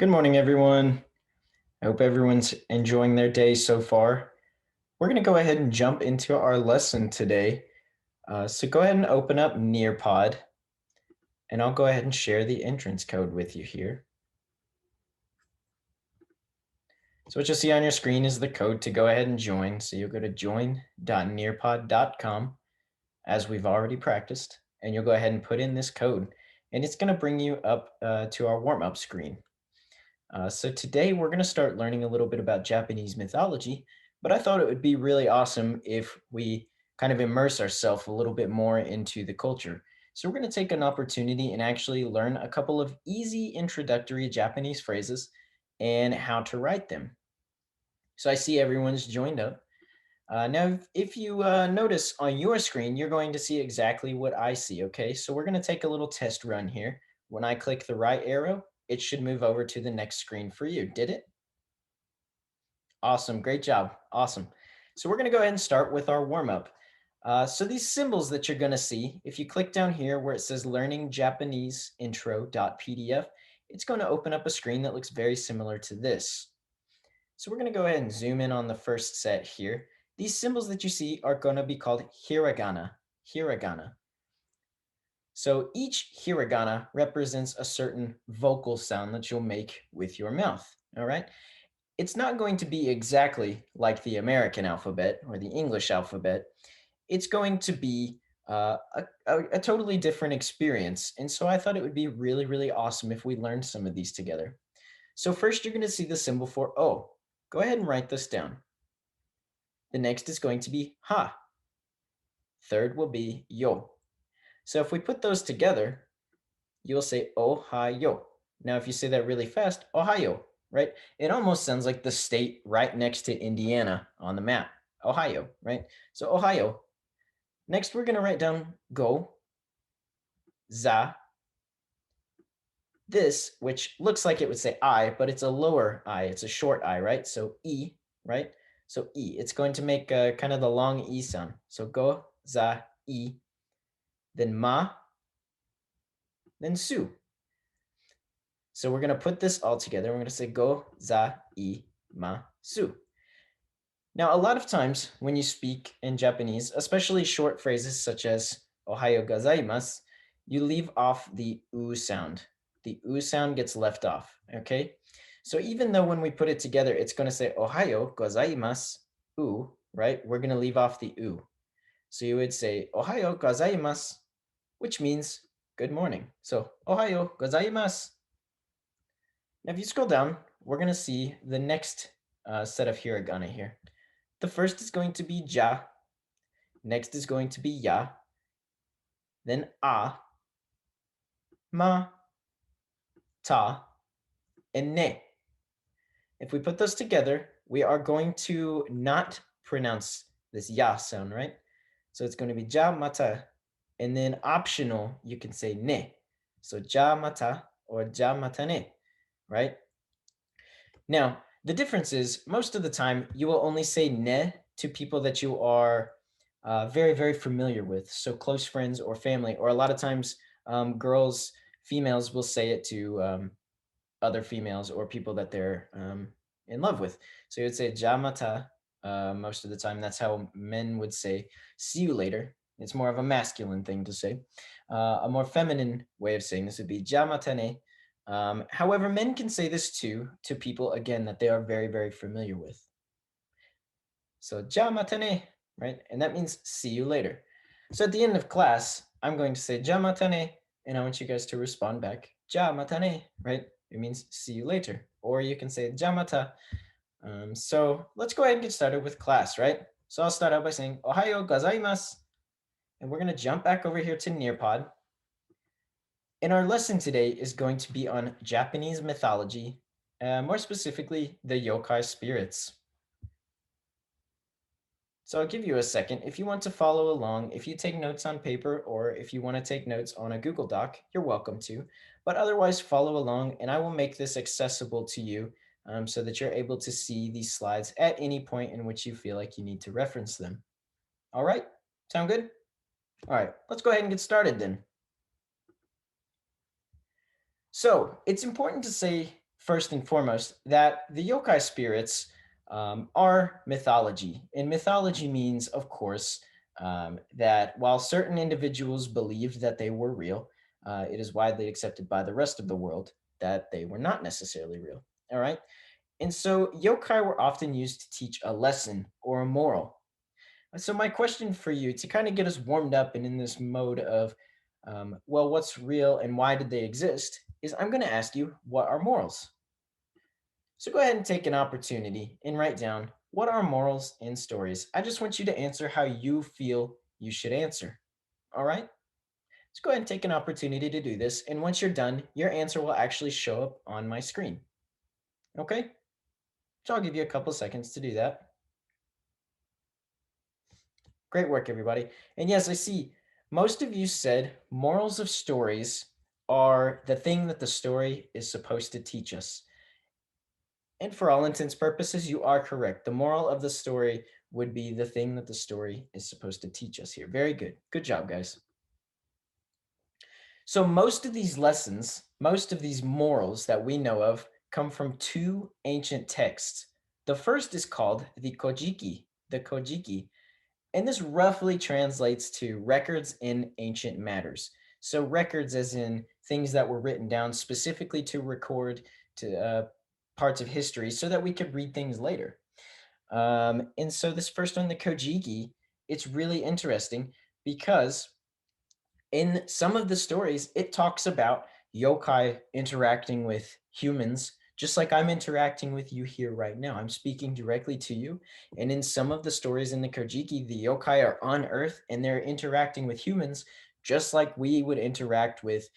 Good morning, everyone. I hope everyone's enjoying their day so far. We're going to go ahead and jump into our lesson today. So go ahead and open up Nearpod, and I'll go ahead and share the entrance code with you here. So what you'll see on your screen is the code to go ahead and join. So you'll go to join.nearpod.com, as we've already practiced, and you'll go ahead and put in this code, and it's going to bring you up to our warm-up screen. So today we're going to start learning a little bit about Japanese mythology, but I thought it would be really awesome if we kind of immerse ourselves a little bit more into the culture. So we're going to take an opportunity and actually learn a couple of easy introductory Japanese phrases and how to write them. So I see everyone's joined up. Now, if you notice on your screen, you're going to see exactly what I see, okay? So we're going to take a little test run here. When I click the right arrow, it should move over to the next screen for you. Did it? Awesome. Great job. Awesome. So we're going to go ahead and start with our warm-up. So these symbols that you're going to see, if you click down here where it says Learning Japanese Intro.pdf, it's going to open up a screen that looks very similar to this. So we're going to go ahead and zoom in on the first set here. These symbols that you see are going to be called hiragana. Hiragana. So each hiragana represents a certain vocal sound that you'll make with your mouth. All right. It's not going to be exactly like the American alphabet or the English alphabet. It's going to be a totally different experience. And so I thought it would be really, really awesome if we learned some of these together. So first, you're going to see the symbol for O. Go ahead and write this down. The next is going to be ha. Third will be yo. So if we put those together, you'll say Ohio. Now, if you say that really fast, Ohio, right? It almost sounds like the state right next to Indiana on the map, Ohio, right? So Ohio. Next, we're going to write down go, za. This, which looks like it would say I, but it's a lower I. It's a short I, right? So E, right? So E. It's going to make kind of the long E sound. So go, za, E. Then ma, then su. So we're going to put this all together. We're going to say go, za, I, ma, su. Now, a lot of times when you speak in Japanese, especially short phrases such as ohayo gozaimasu, you leave off the u sound. The u sound gets left off, okay? So even though when we put it together, it's going to say ohayo gozaimasu, u, right? We're going to leave off the u. So you would say ohayo gozaimasu, which means good morning. So ohayo gozaimasu. Now, if you scroll down, we're going to see the next set of hiragana here. The first is going to be ja. Next is going to be ya. Then a, ma, ta, and ne. If we put those together, we are going to not pronounce this ya sound, right? So it's going to be ja mata. And then optional, you can say ne. So ja mata or ja mata ne, right? Now, the difference is most of the time you will only say ne to people that you are very, very familiar with. So close friends or family, or a lot of times girls, females will say it to other females or people that they're in love with. So you would say jamata most of the time. That's how men would say see you later. It's more of a masculine thing to say. A more feminine way of saying this would be jamatane. However, men can say this too to people, again, that they are very, very familiar with. So jamatane, right? And that means see you later. So at the end of class, I'm going to say jamatane, and I want you guys to respond back jamatane, right? It means see you later. Or you can say jamata. So let's go ahead and get started with class, right? So I'll start out by saying ohayo gozaimasu, and we're going to jump back over here to Nearpod. And our lesson today is going to be on Japanese mythology, more specifically, the yokai spirits. So I'll give you a second. If you want to follow along, if you take notes on paper, or if you want to take notes on a Google Doc, you're welcome to. But otherwise, follow along, and I will make this accessible to you so that you're able to see these slides at any point in which you feel like you need to reference them. All right? Sound good? All right, let's go ahead and get started then. So it's important to say first and foremost, that the yokai spirits are mythology. And mythology means, of course, that while certain individuals believed that they were real, it is widely accepted by the rest of the world that they were not necessarily real. All right. And so yokai were often used to teach a lesson or a moral. So, my question for you to kind of get us warmed up and in this mode of, well, what's real and why did they exist, is I'm going to ask you, what are morals? So, go ahead and take an opportunity and write down what are morals in stories. I just want you to answer how you feel you should answer. All right? So, go ahead and take an opportunity to do this. And once you're done, your answer will actually show up on my screen. Okay? So, I'll give you a couple seconds to do that. Great work, everybody. And yes, I see most of you said morals of stories are the thing that the story is supposed to teach us. And for all intents purposes, you are correct. The moral of the story would be the thing that the story is supposed to teach us here. Very good. Good job, guys. So, most of these lessons, most of these morals that we know of, come from two ancient texts. The first is called the Kojiki, and this roughly translates to records in ancient matters. So, records as in things that were written down specifically to record to parts of history so that we could read things later. And so, this first one, the Kojiki, it's really interesting because in some of the stories, it talks about yokai interacting with humans, just like I'm interacting with you here right now. I'm speaking directly to you. And in some of the stories in the Kojiki, the yokai are on Earth and they're interacting with humans, just like we would interact with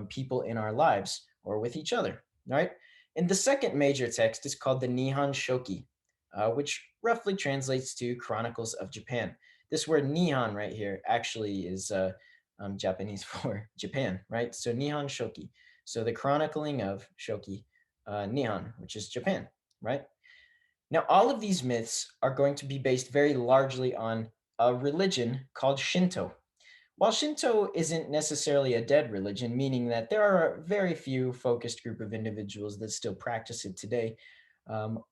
people in our lives or with each other. Right. And the second major text is called the Nihon Shoki, which roughly translates to Chronicles of Japan. This word Nihon right here actually is Japanese for Japan, right? So Nihon Shoki. So the chronicling of Shoki, Nihon, which is Japan, right? Now, all of these myths are going to be based very largely on a religion called Shinto. While Shinto isn't necessarily a dead religion, meaning that there are a very few focused group of individuals that still practice it today,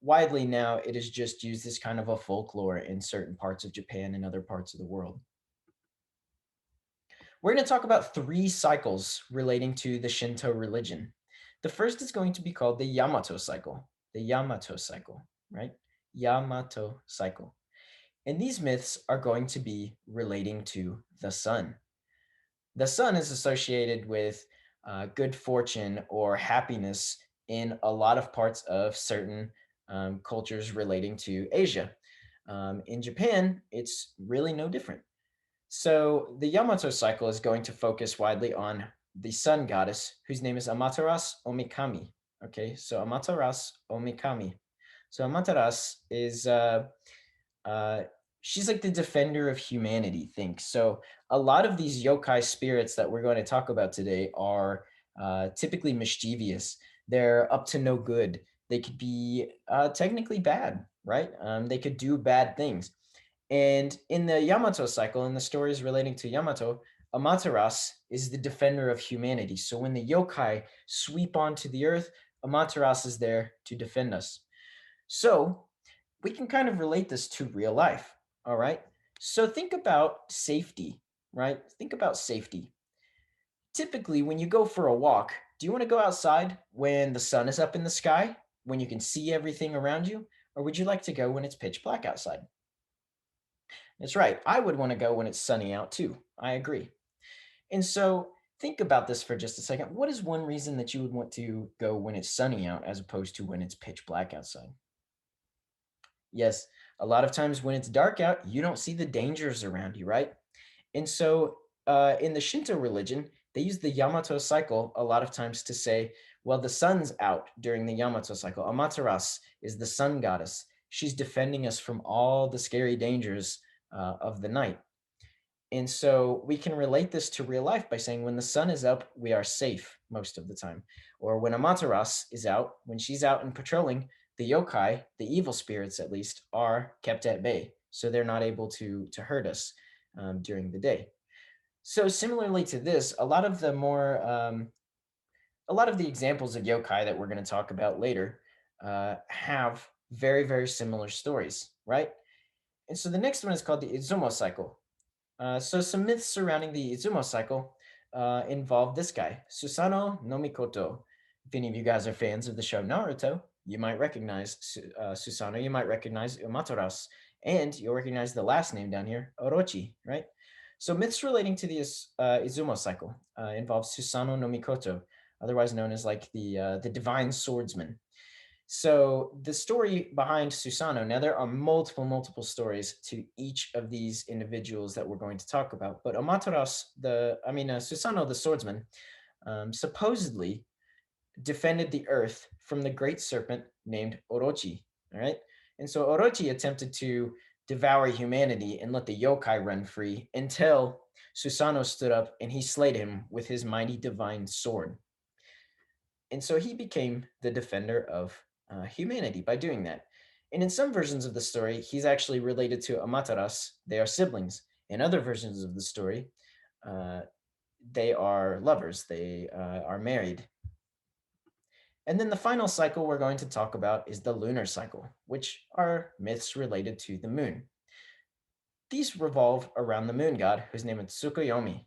widely now it is just used as kind of a folklore in certain parts of Japan and other parts of the world. We're going to talk about three cycles relating to the Shinto religion. The first is going to be called the Yamato cycle. The Yamato cycle, right? Yamato cycle. And these myths are going to be relating to the sun. The sun is associated with good fortune or happiness in a lot of parts of certain cultures relating to Asia. In Japan, it's really no different. So the Yamato cycle is going to focus widely on the sun goddess, whose name is Amaterasu Omikami. Okay, so Amaterasu Omikami. So Amaterasu is uh, she's like the defender of humanity. Think so. A lot of these yokai spirits that we're going to talk about today are typically mischievous. They're up to no good. They could be technically bad, right? They could do bad things. And in the Yamato cycle, in the stories relating to Yamato, Amaterasu is the defender of humanity. So when the yokai sweep onto the earth, Amaterasu is there to defend us. So we can kind of relate this to real life. All right. So think about safety, right? Think about safety. Typically, when you go for a walk, do you want to go outside when the sun is up in the sky, when you can see everything around you? Or would you like to go when it's pitch black outside? That's right. I would want to go when it's sunny out too. I agree. And so think about this for just a second. What is one reason that you would want to go when it's sunny out as opposed to when it's pitch black outside? Yes, a lot of times when it's dark out, you don't see the dangers around you, right? And so in the Shinto religion, they use the Yamato cycle a lot of times to say, well, the sun's out during the Yamato cycle. Amaterasu is the sun goddess. She's defending us from all the scary dangers of the night. And so we can relate this to real life by saying when the sun is up, we are safe most of the time. Or when Amaterasu is out, when she's out and patrolling, the yokai, the evil spirits at least, are kept at bay. So they're not able to hurt us during the day. So similarly to this, a lot of the more a lot of the examples of yokai that we're going to talk about later have very, very similar stories, right? And so the next one is called the Izumo cycle. So some myths surrounding the Izumo cycle involve this guy, Susanoo no Mikoto. If any of you guys are fans of the show Naruto, you might recognize Susanoo, you might recognize Umaterasu, and you'll recognize the last name down here, Orochi, right? So myths relating to the Izumo cycle involve Susanoo no Mikoto, otherwise known as like the divine swordsman. So the story behind Susano, now there are multiple stories to each of these individuals that we're going to talk about. But Susano the swordsman, supposedly defended the earth from the great serpent named Orochi. All right, and so Orochi attempted to devour humanity and let the yokai run free until Susano stood up and he slayed him with his mighty divine sword. And so he became the defender of humanity by doing that. And in some versions of the story, he's actually related to Amaterasu. They are siblings. In other versions of the story, uh, they are lovers. They are married. And then the final cycle we're going to talk about is the lunar cycle, which are myths related to the moon. These revolve around the moon god, whose name is Tsukuyomi.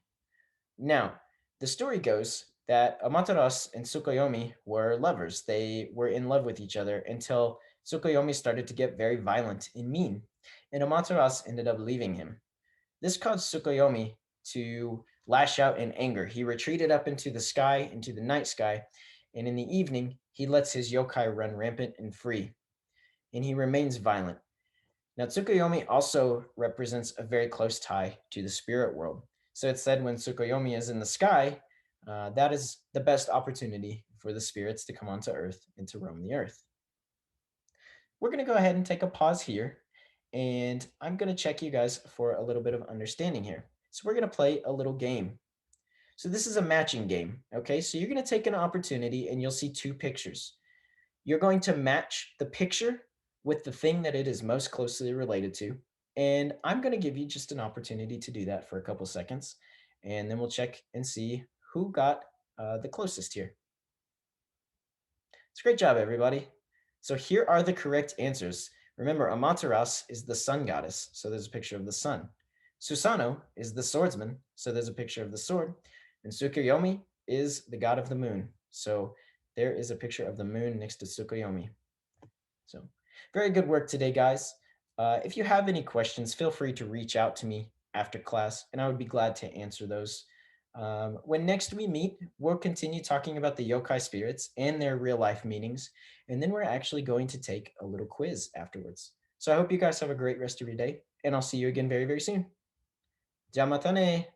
Now, the story goes that Amaterasu and Tsukuyomi were lovers. They were in love with each other until Tsukuyomi started to get very violent and mean, and Amaterasu ended up leaving him. This caused Tsukuyomi to lash out in anger. He retreated up into the sky, into the night sky, and in the evening, he lets his yokai run rampant and free, and he remains violent. Now, Tsukuyomi also represents a very close tie to the spirit world. So it's said when Tsukuyomi is in the sky, that is the best opportunity for the spirits to come onto Earth and to roam the Earth. We're going to go ahead and take a pause here, and I'm going to check you guys for a little bit of understanding here. So we're going to play a little game. So this is a matching game, okay? So you're going to take an opportunity and you'll see two pictures. You're going to match the picture with the thing that it is most closely related to. And I'm going to give you just an opportunity to do that for a couple seconds. And then we'll check and see who got the closest here. It's a great job, everybody. So here are the correct answers. Remember, Amaterasu is the sun goddess. So there's a picture of the sun. Susanoo is the swordsman. So there's a picture of the sword. And Tsukuyomi is the god of the moon. So there is a picture of the moon next to Tsukuyomi. So, very good work today, guys. If you have any questions, feel free to reach out to me after class, and I would be glad to answer those. When next we meet, we'll continue talking about the yokai spirits and their real life meanings, and then we're actually going to take a little quiz afterwards. So, I hope you guys have a great rest of your day, and I'll see you again very, very soon. Ja mata ne!